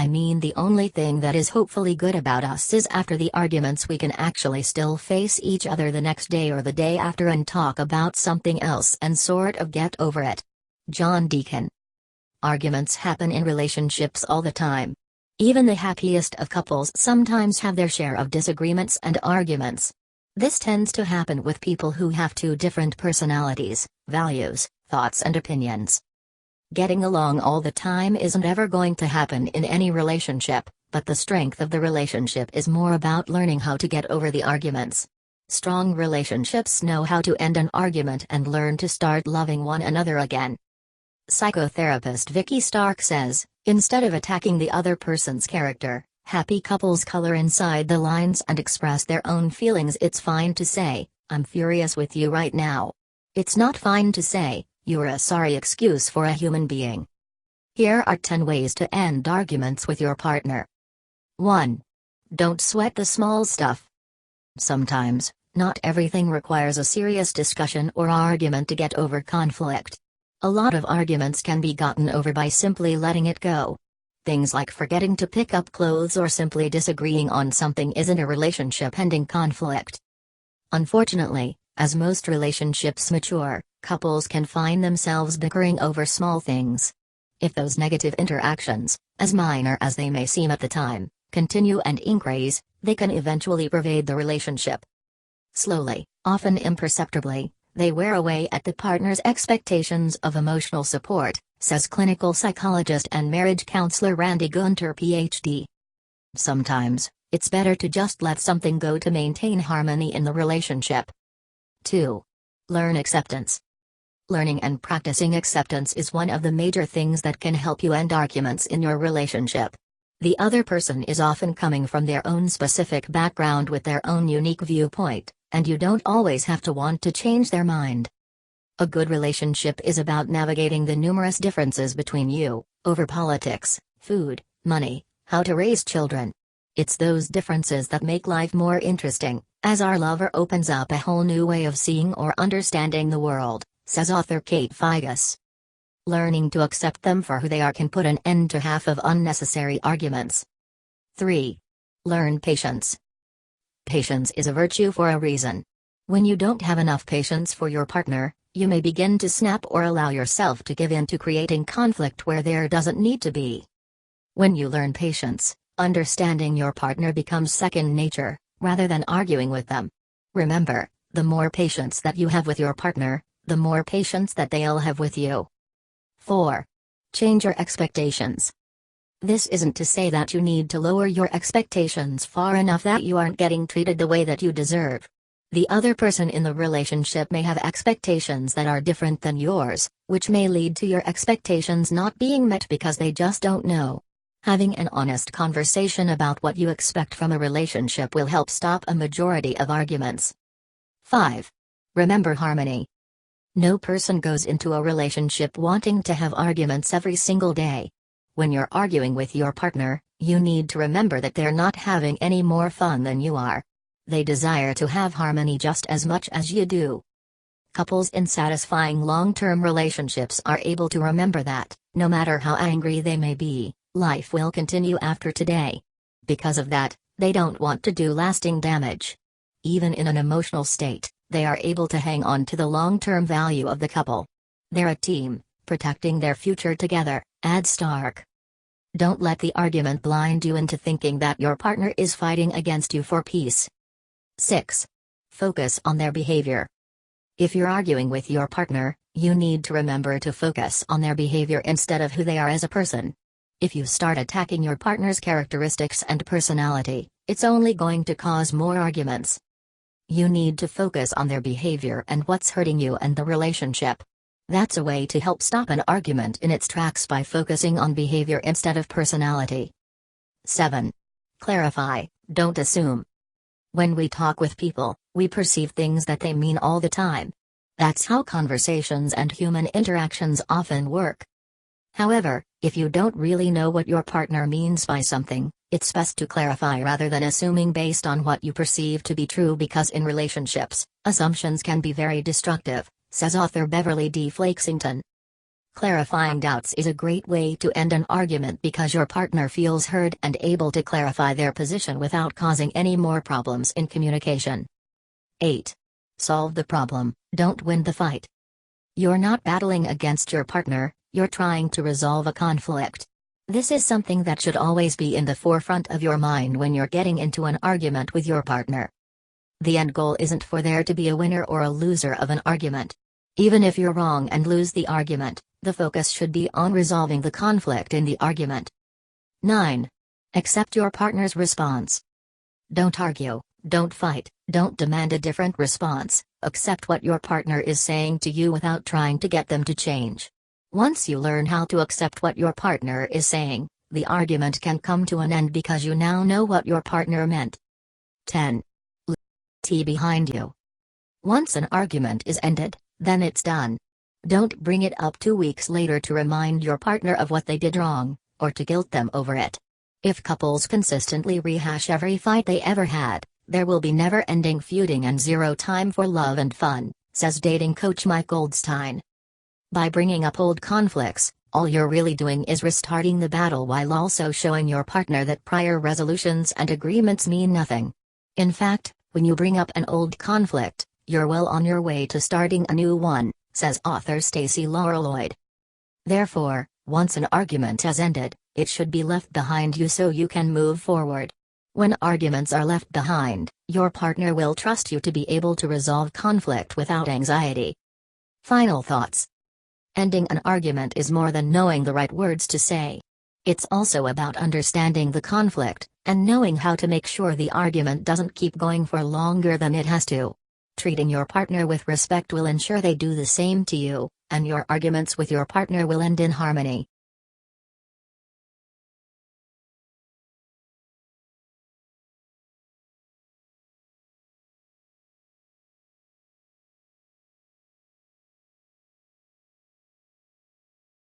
I mean, the only thing that is hopefully good about us is after the arguments we can actually still face each other the next day or the day after and talk about something else and sort of get over it. John Deacon. Arguments happen in relationships all the time. Even the happiest of couples sometimes have their share of disagreements and arguments. This tends to happen with people who have two different personalities, values, thoughts and opinions. Getting along all the time isn't ever going to happen in any relationship, but the strength of the relationship is more about learning how to get over the arguments. Strong relationships know how to end an argument and learn to start loving one another again. Psychotherapist Vicky Stark says, instead of attacking the other person's character, happy couples color inside the lines and express their own feelings. It's fine to say, "I'm furious with you right now." It's not fine to say, "You're a sorry excuse for a human being." Here are 10 ways to end arguments with your partner. 1. Don't sweat the small stuff. Sometimes, not everything requires a serious discussion or argument to get over conflict. A lot of arguments can be gotten over by simply letting it go. Things like forgetting to pick up clothes or simply disagreeing on something isn't a relationship-ending conflict. Unfortunately, as most relationships mature, couples can find themselves bickering over small things. If those negative interactions, as minor as they may seem at the time, continue and increase, they can eventually pervade the relationship. Slowly, often imperceptibly, they wear away at the partner's expectations of emotional support, says clinical psychologist and marriage counselor Randy Gunter, Ph.D. Sometimes, it's better to just let something go to maintain harmony in the relationship. 2. Learn acceptance. Learning and practicing acceptance is one of the major things that can help you end arguments in your relationship. The other person is often coming from their own specific background with their own unique viewpoint, and you don't always have to want to change their mind. A good relationship is about navigating the numerous differences between you, over politics, food, money, how to raise children. It's those differences that make life more interesting, as our lover opens up a whole new way of seeing or understanding the world, says author Kate Figas. Learning to accept them for who they are can put an end to half of unnecessary arguments. 3. Learn patience. Patience is a virtue for a reason. When you don't have enough patience for your partner, you may begin to snap or allow yourself to give in to creating conflict where there doesn't need to be. When you learn patience, understanding your partner becomes second nature, rather than arguing with them. Remember, the more patience that you have with your partner, the more patience that they'll have with you. 4. Change your expectations. This isn't to say that you need to lower your expectations far enough that you aren't getting treated the way that you deserve. The other person in the relationship may have expectations that are different than yours, which may lead to your expectations not being met because they just don't know. Having an honest conversation about what you expect from a relationship will help stop a majority of arguments. 5. Remember harmony. No person goes into a relationship wanting to have arguments every single day. When you're arguing with your partner, you need to remember that they're not having any more fun than you are. They desire to have harmony just as much as you do. Couples in satisfying long-term relationships are able to remember that, no matter how angry they may be, life will continue after today. Because of that, they don't want to do lasting damage. Even in an emotional state, they are able to hang on to the long-term value of the couple. They're a team, protecting their future together, adds Stark. Don't let the argument blind you into thinking that your partner is fighting against you for peace. 6. Focus on their behavior. If you're arguing with your partner, you need to remember to focus on their behavior instead of who they are as a person. If you start attacking your partner's characteristics and personality, it's only going to cause more arguments. You need to focus on their behavior and what's hurting you and the relationship. That's a way to help stop an argument in its tracks by focusing on behavior instead of personality. 7. Clarify, don't assume. When we talk with people, we perceive things that they mean all the time. That's how conversations and human interactions often work. However, if you don't really know what your partner means by something, it's best to clarify rather than assuming based on what you perceive to be true, because in relationships, assumptions can be very destructive, says author Beverly D. Flakesington. Clarifying doubts is a great way to end an argument because your partner feels heard and able to clarify their position without causing any more problems in communication. 8. Solve the problem, don't win the fight. You're not battling against your partner, you're trying to resolve a conflict. This is something that should always be in the forefront of your mind when you're getting into an argument with your partner. The end goal isn't for there to be a winner or a loser of an argument. Even if you're wrong and lose the argument, the focus should be on resolving the conflict in the argument. 9. Accept your partner's response. Don't argue, don't fight, don't demand a different response, accept what your partner is saying to you without trying to get them to change. Once you learn how to accept what your partner is saying, the argument can come to an end because you now know what your partner meant. 10. Leave behind you. Once an argument is ended, then it's done. Don't bring it up 2 weeks later to remind your partner of what they did wrong, or to guilt them over it. If couples consistently rehash every fight they ever had, there will be never-ending feuding and zero time for love and fun, says dating coach Mike Goldstein. By bringing up old conflicts, all you're really doing is restarting the battle while also showing your partner that prior resolutions and agreements mean nothing. In fact, when you bring up an old conflict, you're well on your way to starting a new one, says author Stacey Laura Lloyd. Therefore, once an argument has ended, it should be left behind you so you can move forward. When arguments are left behind, your partner will trust you to be able to resolve conflict without anxiety. Final thoughts. Ending an argument is more than knowing the right words to say. It's also about understanding the conflict, and knowing how to make sure the argument doesn't keep going for longer than it has to. Treating your partner with respect will ensure they do the same to you, and your arguments with your partner will end in harmony.